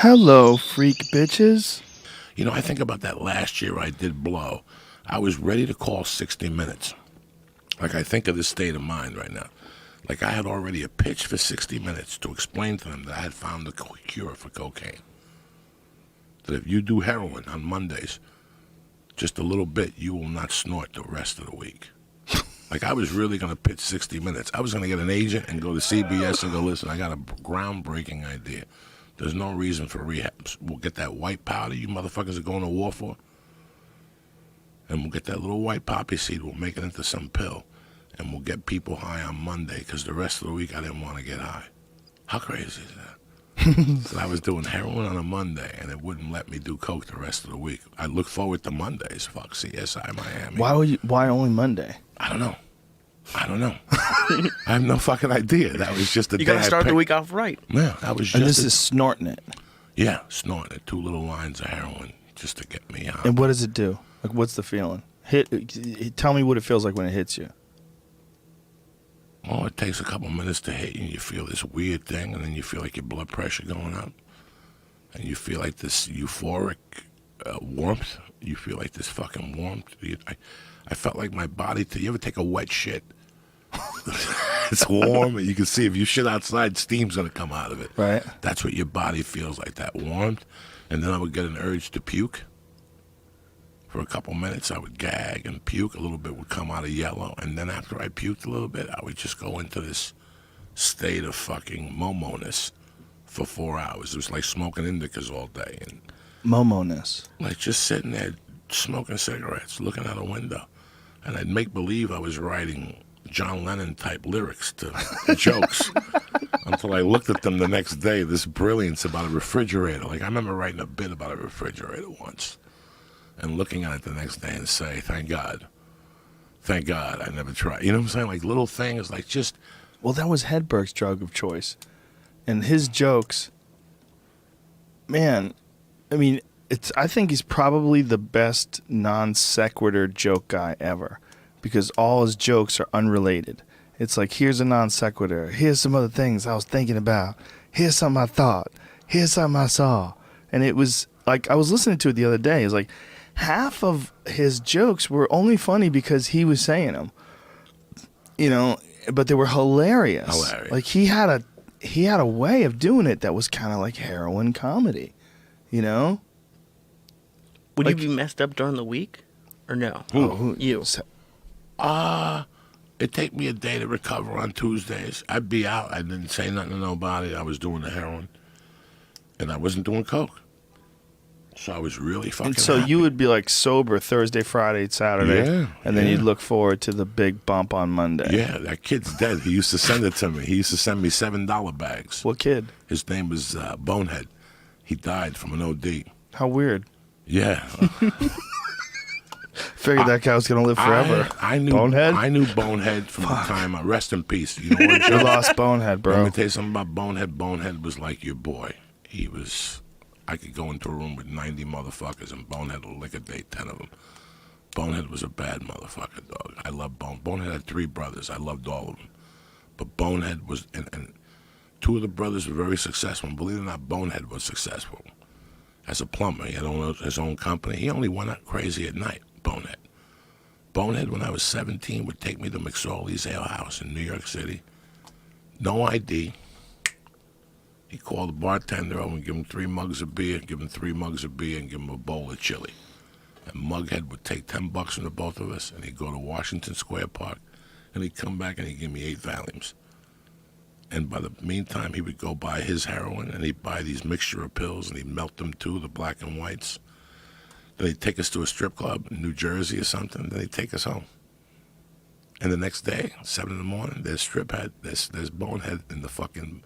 Hello, freak bitches. You know, I think about that last year I did blow. I was ready to call 60 Minutes. Like, I think of this state of mind right now. Like, I had already a pitch for 60 Minutes to explain to them that I had found the cure for cocaine. That if you do heroin on Mondays, just a little bit, you will not snort the rest of the week. Like, I was really going to pitch 60 Minutes. I was going to get an agent and go to CBS and go, listen, I got a groundbreaking idea. There's no reason for rehabs. We'll get that white powder you motherfuckers are going to war for, and we'll get that little white poppy seed. We'll make it into some pill, and we'll get people high on Monday because the rest of the week I didn't want to get high. How crazy is that? So I was doing heroin on a Monday, and it wouldn't let me do coke the rest of the week. I look forward to Mondays. Fuck CSI Miami. Why only Monday? I don't know. I have no fucking idea. That was just the You day gotta start the week off right. Yeah, that was just. And this is snorting it. Yeah, snorting it. 2 little lines of heroin just to get me out. And what does it do? Like, what's the feeling? Tell me what it feels like when it hits you. Oh, it takes a couple minutes to hit you, and you feel this weird thing, and then you feel like your blood pressure going up, and you feel like this euphoric warmth. You feel like this fucking warmth. I felt like my body. You ever take a wet shit? It's warm, and you can see if you shit outside, steam's gonna come out of it. Right. That's what your body feels like, that warmth. And then I would get an urge to puke. For a couple minutes, I would gag and puke. A little bit would come out of yellow. And then after I puked a little bit, I would just go into this state of fucking momo-ness for 4 hours. It was like smoking indicas all day. And Momo-ness. like just sitting there smoking cigarettes, looking out a window. And I'd make believe I was writing John Lennon-type lyrics to jokes until I looked at them the next day, this brilliance about a refrigerator. Like, I remember writing a bit about a refrigerator once and looking at it the next day and say, thank God I never tried. You know what I'm saying? Like, little things, like just... Well, that was Hedberg's drug of choice. And his jokes, man, I mean, I think he's probably the best non-sequitur joke guy ever. Because all his jokes are unrelated. It's like, here's a non sequitur. Here's some other things I was thinking about. Here's something I thought. Here's something I saw. And it was like, I was listening to it the other day. It was like, half of his jokes were only funny because he was saying them. You know, but they were hilarious. Like, he had a way of doing it that was kind of like heroin comedy. You know? Would Like- you be messed up during the week? Or no? Who? You. It'd take me a day to recover on Tuesdays. I'd be out. I didn't say nothing to nobody. I was doing the heroin. And I wasn't doing coke. So I was really fucking And so happy. you would be like sober Thursday, Friday, Saturday, Yeah, and then yeah. you'd look forward to the big bump on Monday. Yeah, that kid's dead. He used to send it to me. He used to send me $7 bags. What kid? His name was Bonehead. He died from an OD. How weird. Yeah. Figured that guy was gonna live forever. I knew Bonehead? I knew Bonehead from the time. Rest in peace. You know what, You Joe? lost Bonehead, Let bro. me tell you something about Bonehead. Bonehead was like your boy. He was. I could go into a room with 90 motherfuckers, and Bonehead will liquidate 10 of them. Bonehead was a bad motherfucker, dog. I love Bonehead had 3 brothers. I loved all of them. But Bonehead was, and 2 of the brothers were very successful. And believe it or not, Bonehead was successful as a plumber. He had his own company. He only went out crazy at night, Bonehead. Bonehead, when I was 17, would take me to McSorley's Ale House in New York City. No ID. He'd call the bartender over and give him 3 mugs of beer, give him 3 mugs of beer, and give him a bowl of chili. And Mughead would take $10 from the both of us, and he'd go to Washington Square Park, and he'd come back and he'd give me 8 Valiums. And by the meantime, he would go buy his heroin, and he'd buy these mixture of pills, and he'd melt them too, the black and whites. Then he'd take us to a strip club in New Jersey or something, then he'd take us home. And the next day, 7 in the morning, there's Striphead, there's Bonehead in the fucking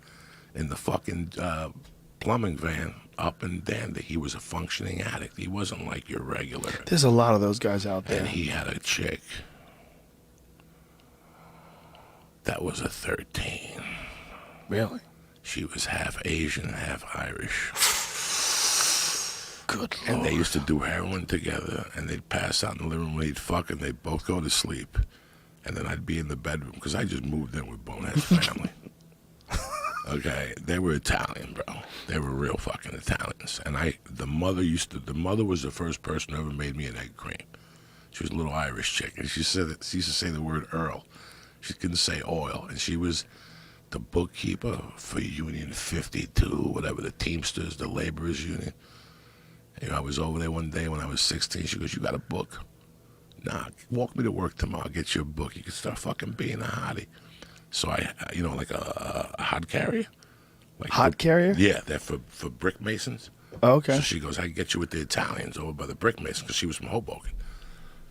plumbing van up and dandy. He was a functioning addict. He wasn't like your regular. There's a lot of those guys out And there. he had a chick that was a 13. Really? She was half Asian, half Irish. Good And lord. they used to do heroin together, and they'd pass out in the living room, and they'd fuck, and they'd both go to sleep. And then I'd be in the bedroom, because I just moved in with Bonehead's family. Okay, they were Italian, bro. They were real fucking Italians. And the mother was the first person who ever made me an egg cream. She was a little Irish chick, and she used to say the word Earl. She couldn't say oil, and she was the bookkeeper for Union 52, whatever, the Teamsters, the Laborers Union. I was over there one day when I was 16. She goes, "You got a book? Nah, walk me to work tomorrow. Get you a book. You can start fucking being a hottie." So like a hod carrier. Like Hot carrier? Yeah, they're for brick masons. Oh, okay. So she goes, "I can get you with the Italians over by the brick masons," because she was from Hoboken.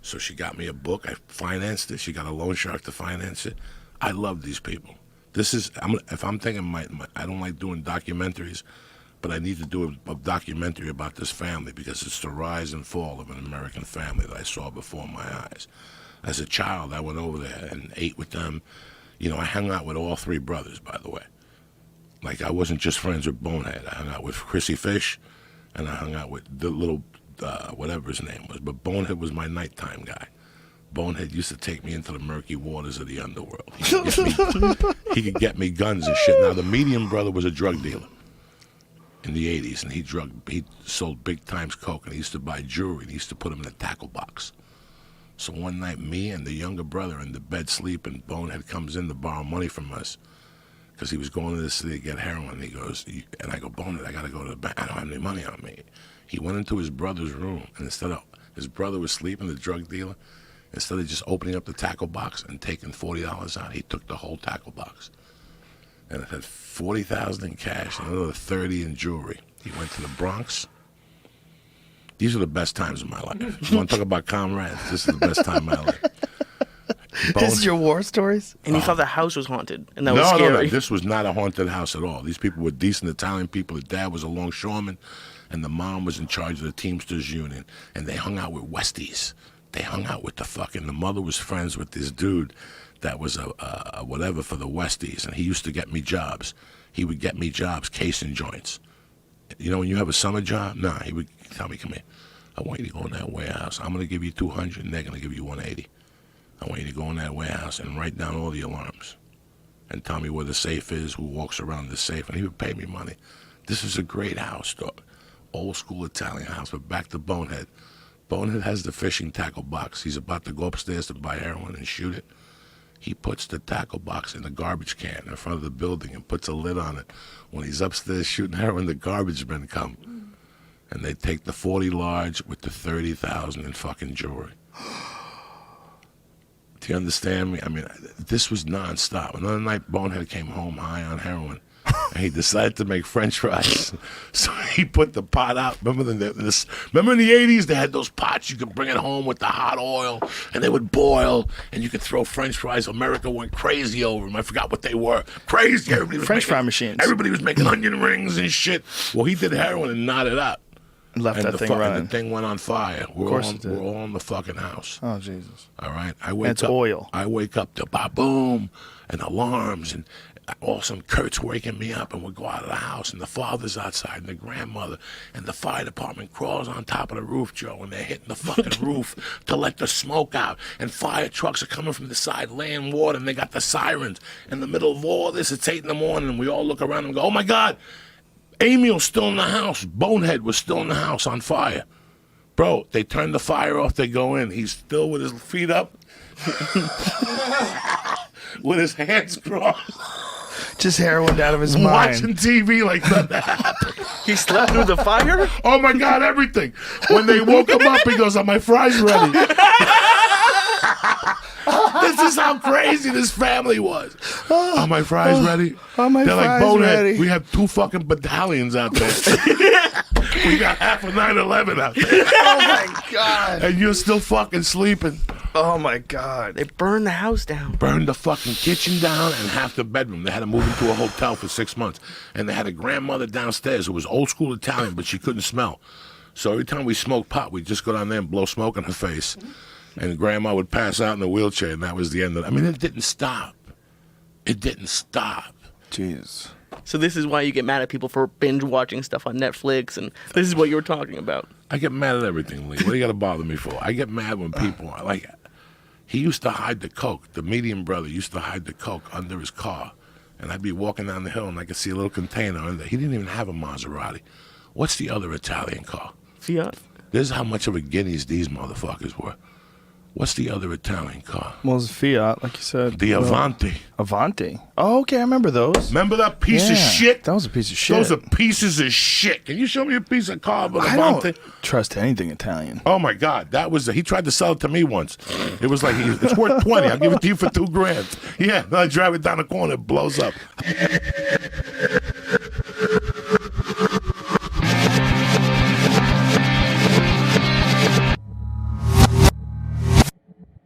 So she got me a book. I financed it. She got a loan shark to finance it. I love these people. If I'm thinking I don't like doing documentaries, but I need to do a documentary about this family because it's the rise and fall of an American family that I saw before my eyes. As a child, I went over there and ate with them. I hung out with all three brothers, by the way. Like, I wasn't just friends with Bonehead. I hung out with Chrissy Fish, and I hung out with the little, whatever his name was. But Bonehead was my nighttime guy. Bonehead used to take me into the murky waters of the underworld. He could get me guns and shit. Now, the medium brother was a drug dealer in the 80s, and he sold big times coke, and he used to buy jewelry, and he used to put them in a tackle box. So one night, me and the younger brother in the bed sleeping, Bonehead comes in to borrow money from us because he was going to the city to get heroin. And he goes, and I go, "Bonehead, I got to go to the bank. I don't have any money on me." He went into his brother's room, and instead of his brother was sleeping, the drug dealer, instead of just opening up the tackle box and taking $40 out, he took the whole tackle box. And it had $40,000 in cash and another $30 in jewelry. He went to the Bronx. These are the best times of my life. You want to talk about comrades? This is the best time of my life. This is your war stories? And you thought the house was haunted, and that was scary. No. This was not a haunted house at all. These people were decent Italian people. The dad was a longshoreman, and the mom was in charge of the Teamsters Union. And they hung out with Westies. They hung out with the mother was friends with this dude that was a whatever for the Westies, and he used to get me jobs. He would get me jobs, casing joints. When you have a summer job, he would tell me, "Come here. I want you to go in that warehouse. I'm going to give you 200, and they're going to give you 180. I want you to go in that warehouse and write down all the alarms and tell me where the safe is, who walks around the safe," and he would pay me money. This is a great house, dog. Old school Italian house, but back to Bonehead. Bonehead has the fishing tackle box. He's about to go upstairs to buy heroin and shoot it. He puts the tackle box in the garbage can in front of the building and puts a lid on it. When he's upstairs shooting heroin, the garbage men come. And they take the 40 large with the 30,000 in fucking jewelry. Do you understand me? I mean, this was nonstop. Another night, Bonehead came home high on heroin. And he decided to make French fries. So he put the pot out. Remember in the 80s, they had those pots. You could bring it home with the hot oil, and they would boil, and you could throw French fries. America went crazy over them. I forgot what they were. Crazy. Everybody was French fry machines. Everybody was making onion rings and shit. Well, he did heroin and knotted out. Left that thing running. The thing went on fire. We're all in the fucking house. Oh, Jesus. All right? It's oil. I wake up to ba-boom and alarms and all of a sudden Kurt's waking me up and we go out of the house and the father's outside and the grandmother and the fire department crawls on top of the roof, Joe, and they're hitting the fucking roof to let the smoke out, and fire trucks are coming from the side laying water, and they got the sirens. In the middle of all this, it's 8 a.m, and we all look around and go, "Oh my God, Emil's still in the house. Bonehead was still in the house on fire." Bro, they turn the fire off, they go in. He's still with his feet up, with his hands crossed. Just heroined out of his mind. Watching TV like that happened. He slept through the fire? Oh my God, everything. When they woke him up, he goes, "Are my fries ready?" This is how crazy this family was. "Are my fries ready?" Are my They're like, fries "Bonehead, ready?" we have 2 fucking battalions out there. We got half of 9/11 out there. Oh, my God. And you're still fucking sleeping. Oh, my God. They burned the house down. Burned the fucking kitchen down and half the bedroom. They had to move into a hotel for 6 months. And they had a grandmother downstairs who was old school Italian, but she couldn't smell. So every time we smoked pot, we'd just go down there and blow smoke in her face. And grandma would pass out in a wheelchair, and that was the end of it. I mean, it didn't stop. It didn't stop. Jeez. So this is why you get mad at people for binge watching stuff on Netflix, and this is what you were talking about. I get mad at everything, Lee. What do you got to bother me for? I get mad when people are like, he used to hide the coke. The medium brother used to hide the coke under his car And I'd be walking down the hill, and I could see a little container under there. He didn't even have a Maserati. What's the other Italian car? Fiat. This is how much of a guineas these motherfuckers were. What's the other Italian car? Well, it's Fiat, like you said. The Avanti. Avanti. Oh, okay, I remember those. Remember that piece of Yeah, shit? That was a piece of shit. Those are pieces of shit. Can you show me a piece of car of an I Avanti? don't trust anything Italian. Oh my God, that was he tried to sell it to me once. It was like it's worth 20. I'll give it to you for $2,000. Yeah, I drive it down the corner, it blows up.